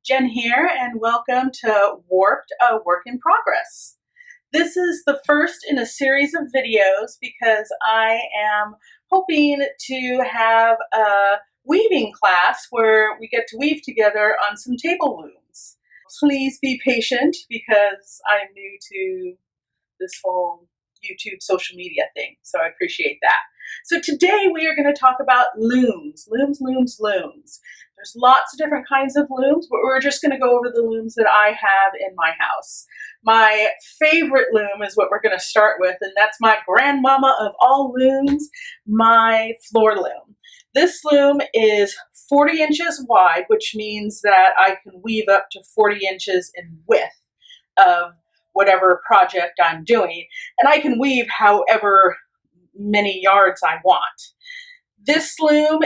Jen here, and welcome to Warped, a Work in Progress. This is the first in a series of videos because I am hoping to have a weaving class where we get to weave together on some table looms. Please be patient because I'm new to this whole YouTube social media thing, so I appreciate that. So today we are going to talk about looms. Looms. There's lots of different kinds of looms, but we're just going to go over the looms that I have in my house. My favorite loom is what we're going to start with, and that's my grandmama of all looms, my floor loom. This loom is 40 inches wide, which means that I can weave up to 40 inches in width of whatever project I'm doing, and I can weave however many yards I want. This loom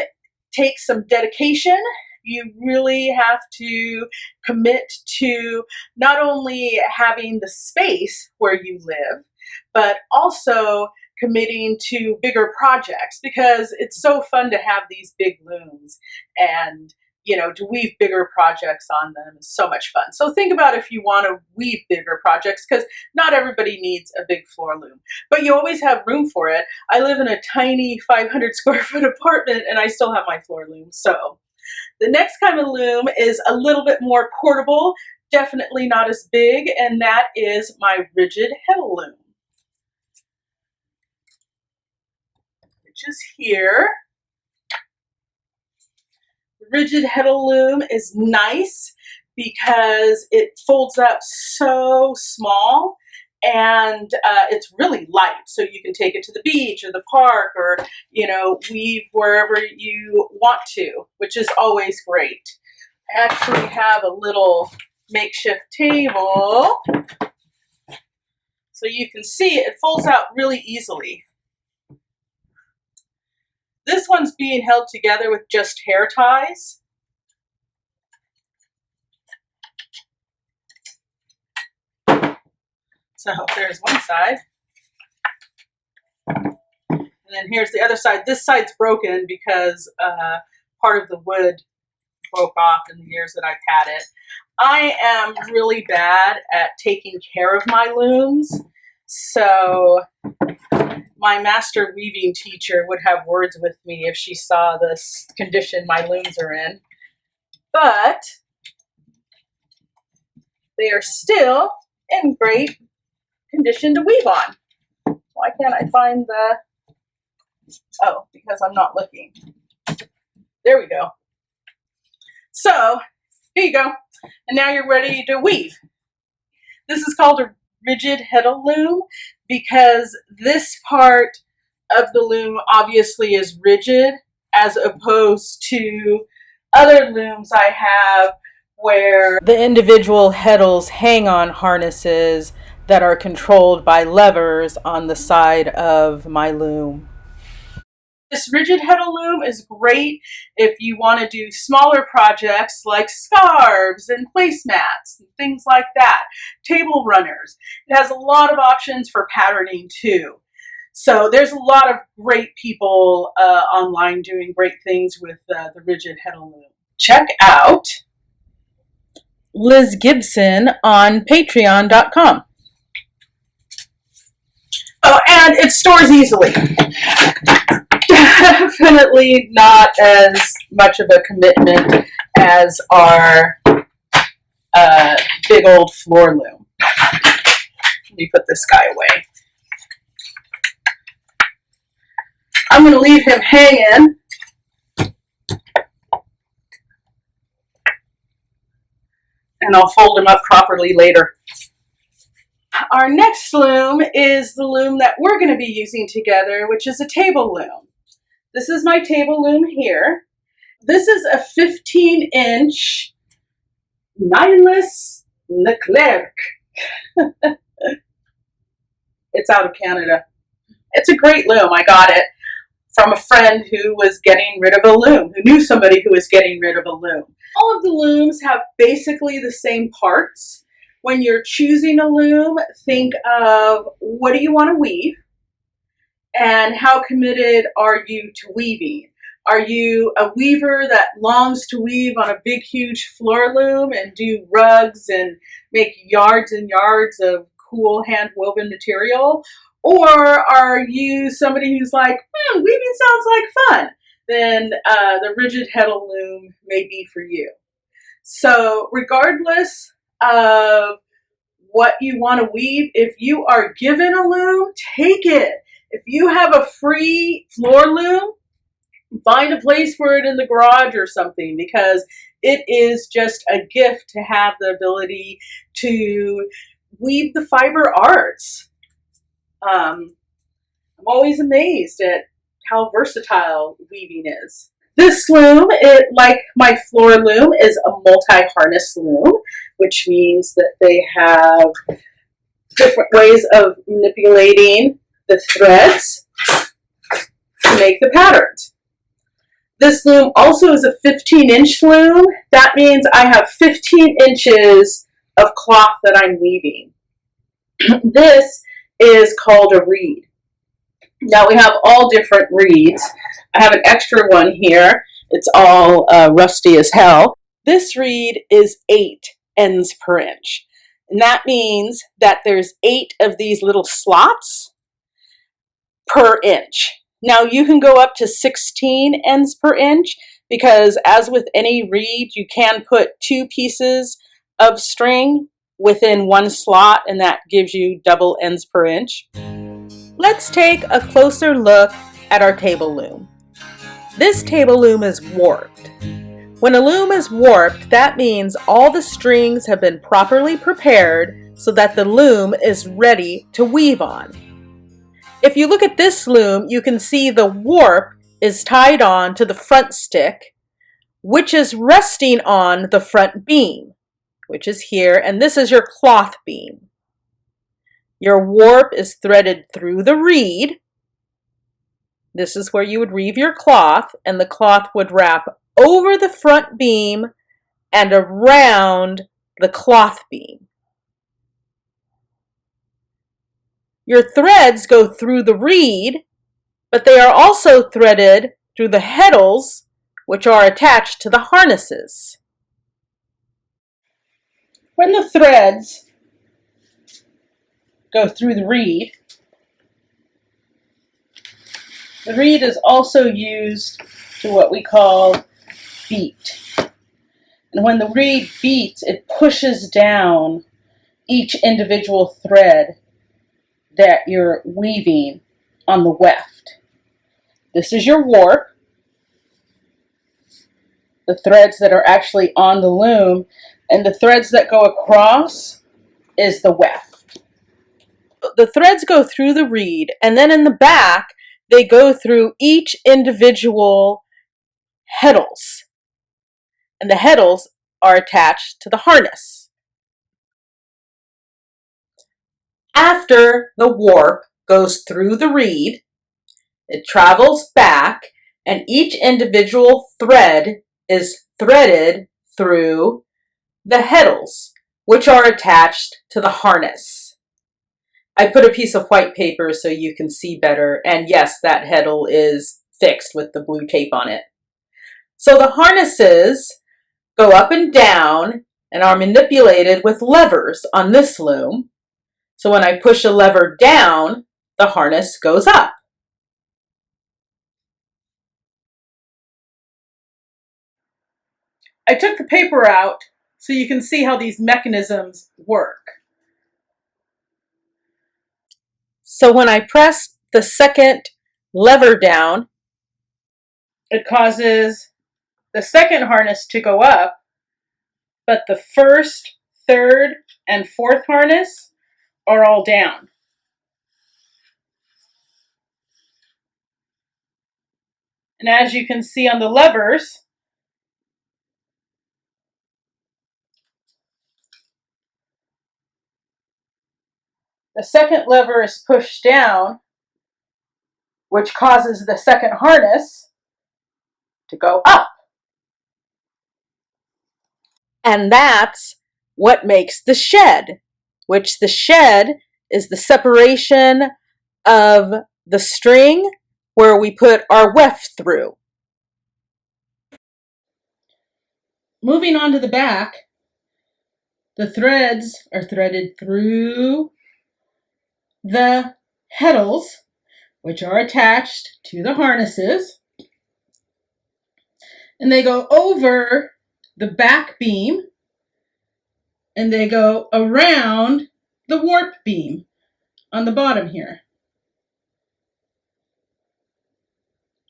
takes some dedication. You really have to commit to not only having the space where you live, but also committing to bigger projects, because it's so fun to have these big looms, and to weave bigger projects on them is so much fun. So think about if you want to weave bigger projects, because not everybody needs a big floor loom, but you always have room for it. I live in a tiny 500 square foot apartment and I still have my floor loom. So the next kind of loom is a little bit more portable, definitely not as big, and that is my rigid heddle loom, which is here. Rigid heddle loom is nice because it folds up so small, and it's really light, so you can take it to the beach or the park, or weave wherever you want to, which is always great. I actually have a little makeshift table so you can see it folds out really easily. This one's being held together with just hair ties. So there's one side. And then here's the other side. This side's broken because part of the wood broke off in the years that I've had it. I am really bad at taking care of my looms, so my master weaving teacher would have words with me if she saw this condition my looms are in. But they are still in great condition to weave on. Why can't I find the... Oh, because I'm not looking. There we go. So, here you go. And now you're ready to weave. This is called a rigid heddle loom because this part of the loom obviously is rigid, as opposed to other looms I have where the individual heddles hang on harnesses that are controlled by levers on the side of my loom. This rigid heddle loom is great if you want to do smaller projects like scarves and placemats and things like that, table runners. It has a lot of options for patterning too. So there's a lot of great people online doing great things with the rigid heddle loom. Check out Liz Gibson on patreon.com. Oh, and it stores easily. Definitely not as much of a commitment as our big old floor loom. Let me put this guy away. I'm going to leave him hanging. And I'll fold him up properly later. Our next loom is the loom that we're going to be using together, which is a table loom. This is my table loom here. This is a 15-inch Nylus Leclerc. It's out of Canada. It's a great loom. I got it from a friend who was getting rid of a loom, who knew somebody who was getting rid of a loom. All of the looms have basically the same parts. When you're choosing a loom, think of what do you want to weave and how committed are you to weaving. Are you a weaver that longs to weave on a big, huge floor loom and do rugs and make yards and yards of cool hand-woven material? Or are you somebody who's like, weaving sounds like fun? Then the rigid heddle loom may be for you. So regardless of what you want to weave, if you are given a loom, take it. If you have a free floor loom, find a place for it in the garage or something, because it is just a gift to have the ability to weave the fiber arts. I'm always amazed at how versatile weaving is. This loom, like my floor loom, is a multi-harness loom, which means that they have different ways of manipulating the threads to make the patterns. This loom also is a 15-inch loom. That means I have 15 inches of cloth that I'm weaving. This is called a reed. Now we have all different reeds. I have an extra one here. It's all rusty as hell. This reed is 8 ends per inch. And that means that there's 8 of these little slots per inch. Now you can go up to 16 ends per inch, because as with any reed, you can put 2 pieces of string within one slot, and that gives you double ends per inch. Let's take a closer look at our table loom. This table loom is warped. When a loom is warped, that means all the strings have been properly prepared so that the loom is ready to weave on. If you look at this loom, you can see the warp is tied on to the front stick, which is resting on the front beam, which is here, and this is your cloth beam. Your warp is threaded through the reed. This is where you would weave your cloth, and the cloth would wrap over the front beam and around the cloth beam. Your threads go through the reed, but they are also threaded through the heddles, which are attached to the harnesses. When the threads go through the reed is also used to what we call beat. And when the reed beats, it pushes down each individual thread that you're weaving on the weft. This is your warp. The threads that are actually on the loom, and the threads that go across is the weft. The threads go through the reed, and then in the back, they go through each individual heddles. And the heddles are attached to the harness. After the warp goes through the reed, it travels back, and each individual thread is threaded through the heddles, which are attached to the harness. I put a piece of white paper so you can see better, and yes, that heddle is fixed with the blue tape on it. So the harnesses go up and down and are manipulated with levers on this loom. So when I push a lever down, the harness goes up. I took the paper out so you can see how these mechanisms work. So when I press the second lever down, it causes the second harness to go up, but the first, third, and fourth harness are all down. And as you can see on the levers, the second lever is pushed down, which causes the second harness to go up. And that's what makes the shed, which the shed is the separation of the string where we put our weft through. moving on to the back, the threads are threaded through the heddles, which are attached to the harnesses, and they go over the back beam, and they go around the warp beam on the bottom here.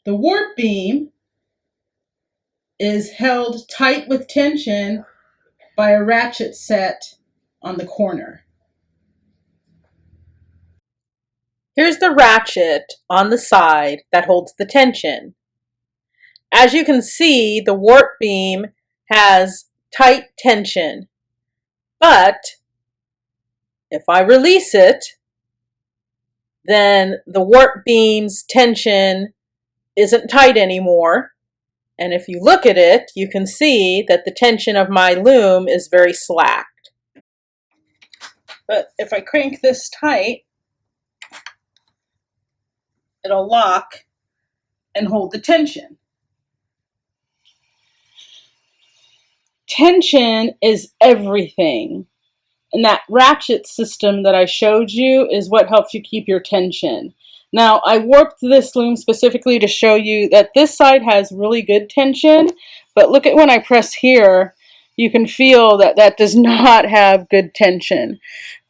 The warp beam is held tight with tension by a ratchet set on the corner. Here's the ratchet on the side that holds the tension. As you can see, the warp beam has tight tension, but if I release it, then the warp beam's tension isn't tight anymore. And if you look at it, you can see that the tension of my loom is very slacked. But if I crank this tight, it'll lock and hold the tension. Tension is everything. And that ratchet system that I showed you is what helps you keep your tension. Now, I warped this loom specifically to show you that this side has really good tension, but look at when I press here, you can feel that that does not have good tension.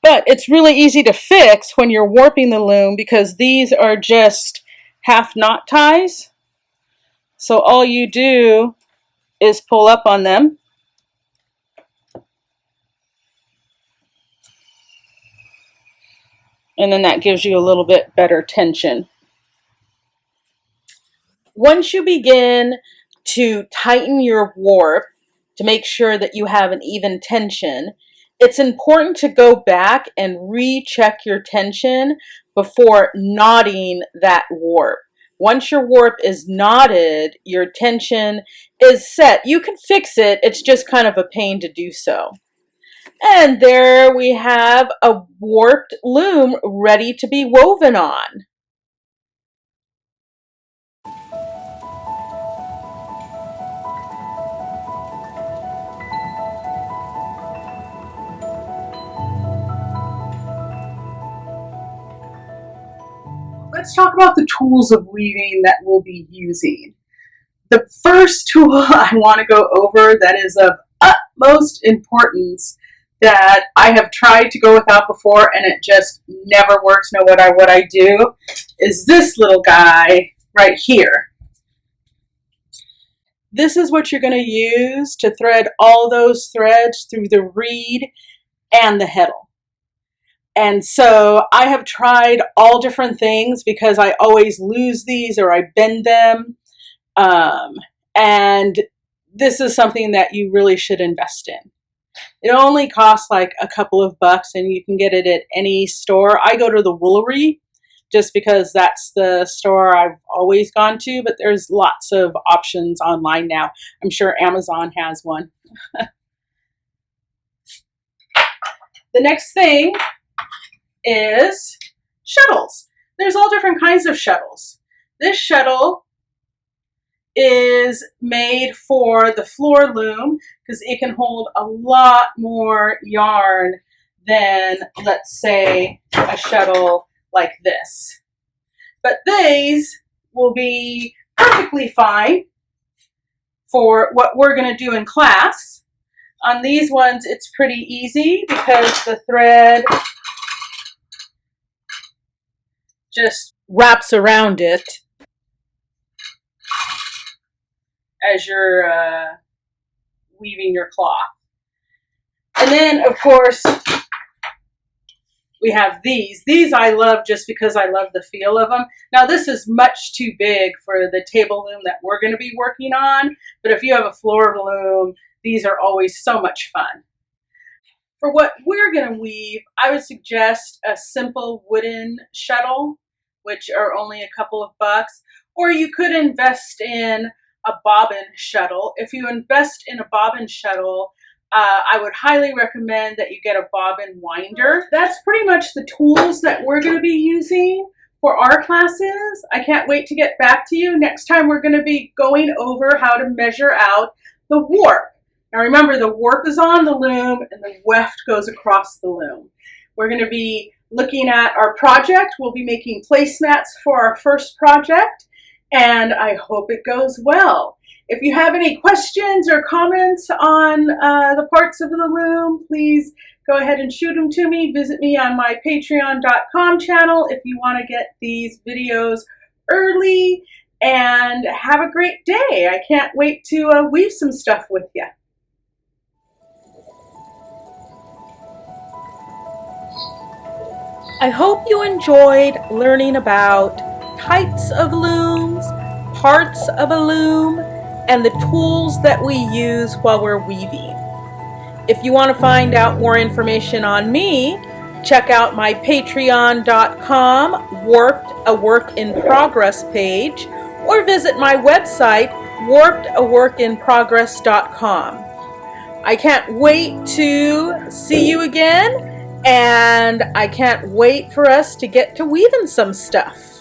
But it's really easy to fix when you're warping the loom because these are just half knot ties. So all you do is pull up on them. And then that gives you a little bit better tension. Once you begin to tighten your warp to make sure that you have an even tension, it's important to go back and recheck your tension before knotting that warp. Once your warp is knotted, your tension is set. You can fix it, it's just kind of a pain to do so. And there we have a warped loom ready to be woven on. Let's talk about the tools of weaving that we'll be using. The first tool I want to go over that is of utmost importance that I have tried to go without before and it just never works no matter what I do is this little guy right here. This is what you're going to use to thread all those threads through the reed and the heddle. And so I have tried all different things because I always lose these or I bend them. And this is something that you really should invest in. It only costs like a couple of bucks and you can get it at any store. I go to the Woolery just because that's the store I've always gone to, but there's lots of options online now. I'm sure Amazon has one. The next thing is shuttles. There's all different kinds of shuttles. This shuttle is made for the floor loom because it can hold a lot more yarn than, let's say, a shuttle like this. But these will be perfectly fine for what we're going to do in class. On these ones, it's pretty easy because the thread just wraps around it as you're weaving your cloth. And then, of course, we have these. These I love just because I love the feel of them. Now, this is much too big for the table loom that we're going to be working on, but if you have a floor loom, these are always so much fun. For what we're going to weave, I would suggest a simple wooden shuttle, which are only a couple of bucks, or you could invest in a bobbin shuttle. If you invest in a bobbin shuttle, I would highly recommend that you get a bobbin winder. That's pretty much the tools that we're going to be using for our classes. I can't wait to get back to you. Next time we're going to be going over how to measure out the warp. Now remember, the warp is on the loom and the weft goes across the loom. We're going to be looking at our project. We'll be making placemats for our first project, and I hope it goes well. If you have any questions or comments on the parts of the loom, please go ahead and shoot them to me. Visit me on my patreon.com channel if you want to get these videos early, and have a great day. I can't wait to weave some stuff with you. I hope you enjoyed learning about types of looms, parts of a loom, and the tools that we use while we're weaving. If you want to find out more information on me, check out my patreon.com Warped a Work in Progress page, or visit my website warpedaworkinprogress.com. I can't wait to see you again, and I can't wait for us to get to weaving some stuff.